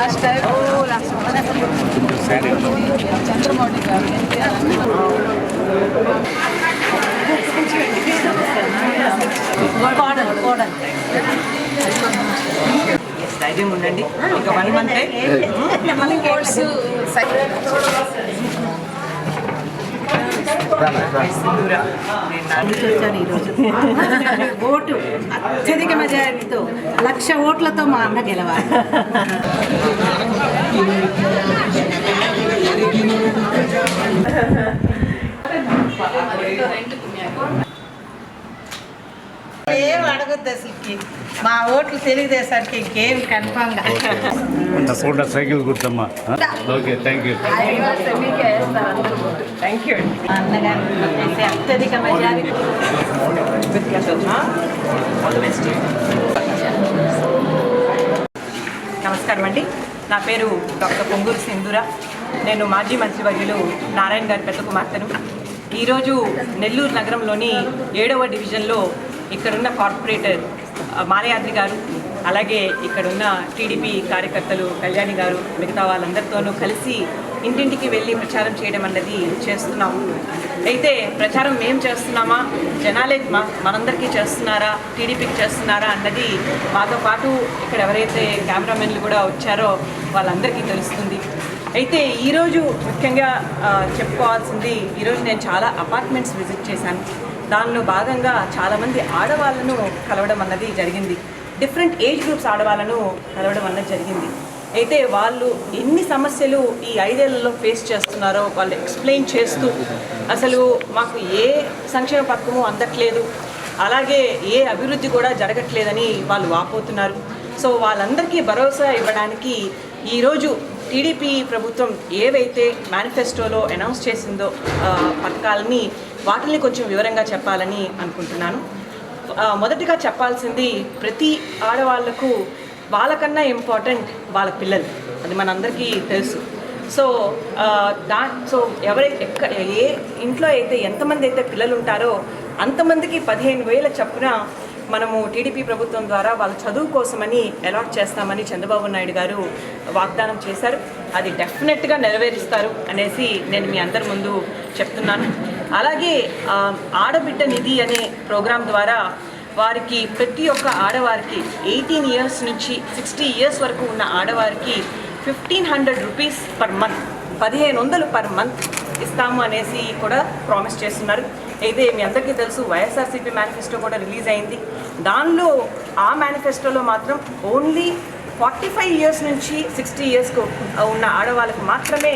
Last time Chandramouli గారు కోడలు ధైర్యం ఉండండి. ఇంకా 1 మంత్ కోర్సు వచ్చాను ఈరోజు. ఓటు అత్యధిక మెజారిటీతో 1,00,000 ఓట్లతో మా అన్న గెలవాలి. ఏం అడగద్దు అసలుకి. మా ఓట్లు తెలుగుదేశానికి ఇంకేం కన్ఫామ్గా. తప్పకుండా సైకిల్ గుర్తమ్మా. Okay, thank you. Thank you. అన్నగారు అత్యధిక మెజారిటీ. నమస్కారం అండి. నా పేరు డాక్టర్ పొంగూరు సింధూర. నేను మాజీ మంత్రివర్యులు నారాయణ గారి పెద్ద కుమార్తెను. ఈరోజు నెల్లూరు నగరంలోని 7వ డివిజన్లో ఇక్కడున్న కార్పొరేటర్ మాలయాద్రి గారు, అలాగే ఇక్కడున్న టీడీపీ కార్యకర్తలు కళ్యాణి గారు, మిగతా వాళ్ళందరితోనూ కలిసి ఇంటింటికి వెళ్ళి ప్రచారం చేయడం అన్నది చేస్తున్నాము. అయితే ప్రచారం మేము చేస్తున్నామా, జనాలే మనందరికీ చేస్తున్నారా, టీడీపీకి చేస్తున్నారా అన్నది మాతో పాటు ఇక్కడ ఎవరైతే కెమెరామెన్లు కూడా వచ్చారో వాళ్ళందరికీ తెలుస్తుంది. అయితే ఈరోజు ముఖ్యంగా చెప్పుకోవాల్సింది, ఈరోజు నేను చాలా అపార్ట్మెంట్స్ విజిట్ చేశాను. దానిలో భాగంగా చాలామంది ఆడవాళ్ళను కలవడం అన్నది జరిగింది. డిఫరెంట్ ఏజ్ గ్రూప్స్ ఆడవాళ్ళను కలవడం అన్నది జరిగింది. అయితే వాళ్ళు ఎన్ని సమస్యలు ఈ 5 ఏళ్లలో ఫేస్ చేస్తున్నారో వాళ్ళు ఎక్స్ప్లెయిన్ చేస్తూ, అసలు మాకు ఏ సంక్షేమ పథకము అందట్లేదు, అలాగే ఏ అభివృద్ధి కూడా జరగట్లేదని వాళ్ళు వాపోతున్నారు. సో వాళ్ళందరికీ భరోసా ఇవ్వడానికి ఈరోజు టీడీపీ ప్రభుత్వం ఏవైతే మేనిఫెస్టోలో అనౌన్స్ చేసిందో పథకాలని, వాటిని కొంచెం వివరంగా చెప్పాలని అనుకుంటున్నాను. మొదటిగా చెప్పాల్సింది, ప్రతి ఆడవాళ్లకు వాళ్ళకన్నా ఇంపార్టెంట్ వాళ్ళ పిల్లలు. అది మనందరికీ తెలుసు. సో ఏ ఇంట్లో అయితే ఎంతమంది అయితే పిల్లలు ఉంటారో అంతమందికి 15,000 చొప్పున మనము టీడీపీ ప్రభుత్వం ద్వారా వాళ్ళ చదువు కోసమని అలాట్ చేస్తామని చంద్రబాబు నాయుడు గారు వాగ్దానం చేశారు. అది డెఫినెట్గా నెరవేరుస్తారు అనేసి నేను మీ అందరి ముందు చెప్తున్నాను. అలాగే ఆడబిడ్డ నిధి అనే ప్రోగ్రాం ద్వారా వారికి ప్రతి ఒక్క ఆడవారికి 18 ఇయర్స్ నుంచి 60 ఇయర్స్ వరకు ఉన్న ఆడవారికి 1,500 rupees per month, 1,500 per month ఇస్తాము అనేసి కూడా ప్రామిస్ చేస్తున్నారు. అయితే మీ అందరికీ తెలుసు, వైఎస్ఆర్సీపీ మేనిఫెస్టో కూడా రిలీజ్ అయింది. దానిలో ఆ మేనిఫెస్టోలో మాత్రం ఓన్లీ 45 ఇయర్స్ నుంచి 60 ఇయర్స్కు ఉన్న ఆడవాళ్ళకు మాత్రమే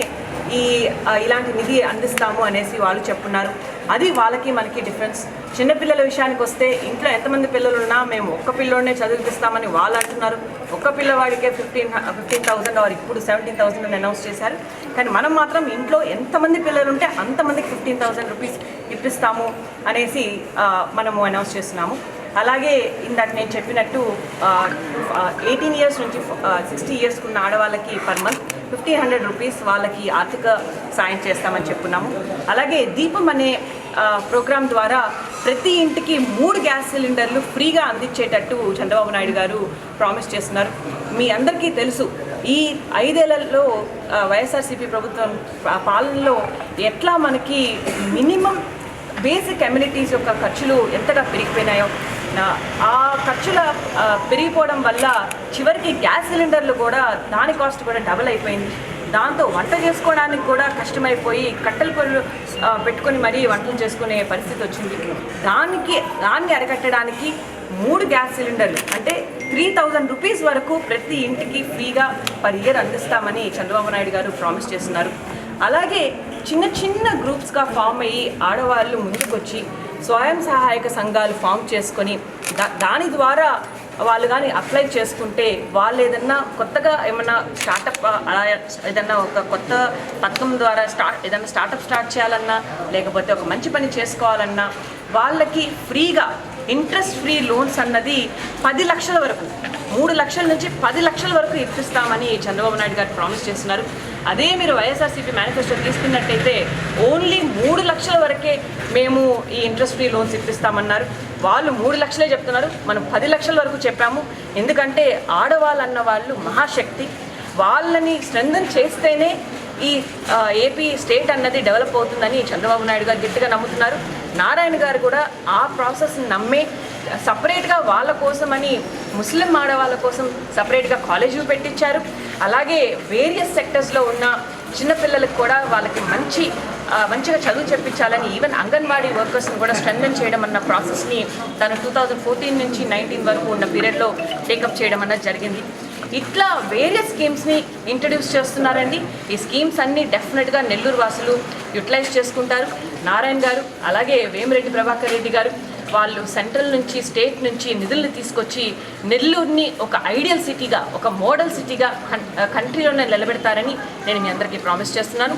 ఇలాంటి నిధి అందిస్తాము అనేసి వాళ్ళు చెప్తున్నారు. అది వాళ్ళకి మనకి డిఫరెన్స్. చిన్నపిల్లల విషయానికి వస్తే, ఇంట్లో ఎంతమంది పిల్లలు ఉన్నా మేము ఒక్క పిల్లోనే చదివిస్తామని వాళ్ళు అంటున్నారు. ఒక్క పిల్లవాడికే 15,000 వారు ఇప్పుడు 17,000 అని అనౌన్స్ చేశారు. కానీ మనం మాత్రం ఇంట్లో ఎంతమంది పిల్లలు ఉంటే అంతమందికి 15,000 రూపీస్ ఇప్పిస్తాము అనేసి మనము అనౌన్స్ చేస్తున్నాము. అలాగే ఇందాక నేను చెప్పినట్టు 18 ఇయర్స్ నుంచి 60 ఇయర్స్కి ఉన్న ఆడవాళ్ళకి పర్ మంత్ 1,500 రూపీస్ వాళ్ళకి ఆర్థిక సాయం చేస్తామని చెప్పుకున్నాము. అలాగే దీపం అనే ప్రోగ్రాం ద్వారా ప్రతి ఇంటికి 3 గ్యాస్ సిలిండర్లు ఫ్రీగా అందించేటట్టు చంద్రబాబు నాయుడు గారు ప్రామిస్ చేస్తున్నారు. మీ అందరికీ తెలుసు, ఈ 5 ఏళ్లలో వైఎస్ఆర్సీపీ ప్రభుత్వం పాలనలో ఎట్లా మనకి మినిమం బేసిక్ అమ్యూనిటీస్ యొక్క ఖర్చులు ఎంతగా పెరిగిపోయినాయో. ఆ ఖర్చుల పెరిగిపోవడం వల్ల చివరికి గ్యాస్ సిలిండర్లు కూడా దాని కాస్ట్ కూడా డబుల్ అయిపోయింది. దాంతో వంట చేసుకోవడానికి కూడా కష్టమైపోయి కట్టెల పొయ్యిలు పెట్టుకొని మరీ వంటలు చేసుకునే పరిస్థితి వచ్చింది. దాన్ని అరికట్టడానికి 3 గ్యాస్ సిలిండర్లు అంటే 3,000 రూపీస్ వరకు ప్రతి ఇంటికి ఫ్రీగా పర్ ఇయర్ అందిస్తామని చంద్రబాబు నాయుడు గారు ప్రామిస్ చేస్తున్నారు. అలాగే చిన్న చిన్న గ్రూప్స్గా ఫామ్ అయ్యి ఆడవాళ్ళు ముందుకొచ్చి స్వయం సహాయక సంఘాలు ఫామ్ చేసుకొని దాని ద్వారా వాళ్ళు కానీ అప్లై చేసుకుంటే వాళ్ళు ఏదన్నా కొత్తగా ఏమన్నా స్టార్టప్ అలా ఏదన్నా ఒక కొత్త పథకం ద్వారా ఏదన్నా స్టార్టప్ స్టార్ట్ చేయాలన్నా, లేకపోతే ఒక మంచి పని చేసుకోవాలన్నా వాళ్ళకి ఫ్రీగా ఇంట్రెస్ట్ ఫ్రీ లోన్స్ అన్నది 10 లక్షల వరకు, 3 లక్షల నుంచి 10 లక్షల వరకు ఇప్పిస్తామని చంద్రబాబు నాయుడు గారు ప్రామిస్ చేస్తున్నారు. అదే మీరు వైఎస్ఆర్సీపీ మేనిఫెస్టో తీసుకున్నట్టయితే ఓన్లీ 3 లక్షల వరకే మేము ఈ ఇంట్రెస్ట్ ఫ్రీ లోన్స్ ఇప్పిస్తామన్నారు. వాళ్ళు 3 లక్షలే చెప్తున్నారు, మనం 10 లక్షల వరకు చెప్పాము. ఎందుకంటే ఆడవాళ్ళు అన్న వాళ్ళు మహాశక్తి. వాళ్ళని స్ట్రెంథన్ చేస్తేనే ఈ ఏపీ స్టేట్ అన్నది డెవలప్ అవుతుందని చంద్రబాబు నాయుడు గారు గట్టిగా నమ్ముతున్నారు. నారాయణ గారు కూడా ఆ ప్రాసెస్ని నమ్మే సపరేట్గా వాళ్ళ కోసమని ముస్లిం ఆడవాళ్ళ కోసం సపరేట్గా కాలేజీలు పెట్టించారు. అలాగే వేరియస్ సెక్టర్స్లో ఉన్న చిన్నపిల్లలకు కూడా వాళ్ళకి మంచిగా చదువు చెప్పించాలని ఈవెన్ అంగన్వాడీ వర్కర్స్ని కూడా స్ట్రెంథన్ చేయడం అన్న ప్రాసెస్ని తను 2014 నుంచి 19 వరకు ఉన్న పీరియడ్లో టేకప్ చేయడం అన్నది జరిగింది. ఇట్లా వేరియస్ స్కీమ్స్ని ఇంట్రడ్యూస్ చేస్తున్నారండి. ఈ స్కీమ్స్ అన్నీ డెఫినెట్గా నెల్లూరు వాసులు యూటిలైజ్ చేసుకుంటారు. నారాయణ గారు అలాగే వేమిరెడ్డి ప్రభాకర్ రెడ్డి గారు వాళ్ళు సెంట్రల్ నుంచి స్టేట్ నుంచి నిధుల్ని తీసుకొచ్చి నెల్లూరుని ఒక ఐడియల్ సిటీగా, ఒక మోడల్ సిటీగా కంట్రీలోనే నిలబెడతారని నేను మీ అందరికీ ప్రామిస్ చేస్తున్నాను.